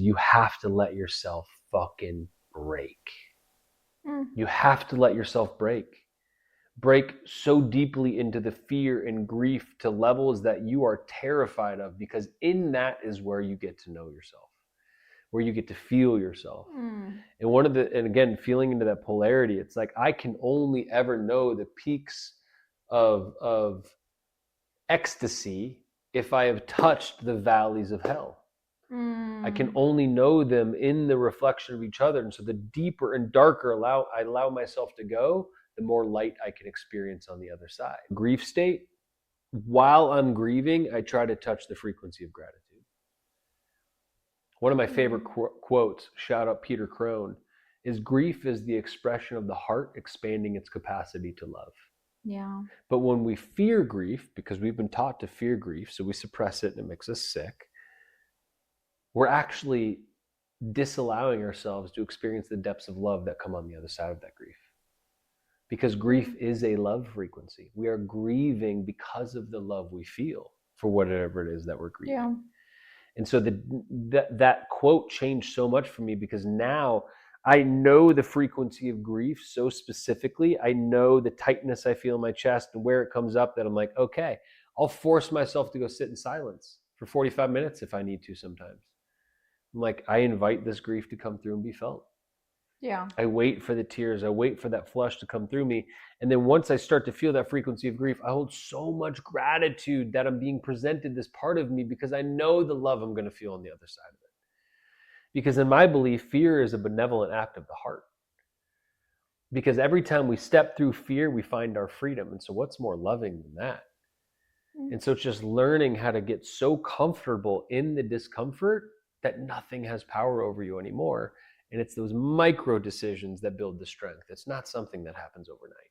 You have to let yourself fucking break. Mm. You have to let yourself break so deeply into the fear and grief to levels that you are terrified of, because in that is where you get to know yourself, where you get to feel yourself. Mm. And again, feeling into that polarity, it's like I can only ever know the peaks of ecstasy if I have touched the valleys of hell. I can Mm. only know them in the reflection of each other. And so the deeper and darker I allow myself to go, the more light I can experience on the other side. Grief state, while I'm grieving, I try to touch the frequency of gratitude. One of my favorite Mm. quotes, shout out Peter Crone, is grief is the expression of the heart expanding its capacity to love. Yeah. But when we fear grief, because we've been taught to fear grief, so we suppress it and it makes us sick, we're actually disallowing ourselves to experience the depths of love that come on the other side of that grief. Because grief Mm. is a love frequency. We are grieving because of the love we feel for whatever it is that we're grieving. Yeah. And so that quote changed so much for me, because now I know the frequency of grief so specifically. I know the tightness I feel in my chest and where it comes up, that I'm like, okay, I'll force myself to go sit in silence for 45 minutes if I need to sometimes. I'm like, I invite this grief to come through and be felt. Yeah. I wait for the tears. I wait for that flush to come through me. And then once I start to feel that frequency of grief, I hold so much gratitude that I'm being presented this part of me, because I know the love I'm going to feel on the other side of it. Because in my belief, fear is a benevolent act of the heart. Because every time we step through fear, we find our freedom. And so what's more loving than that? Mm. And so it's just learning how to get so comfortable in the discomfort that nothing has power over you anymore. And it's those micro decisions that build the strength. It's not something that happens overnight.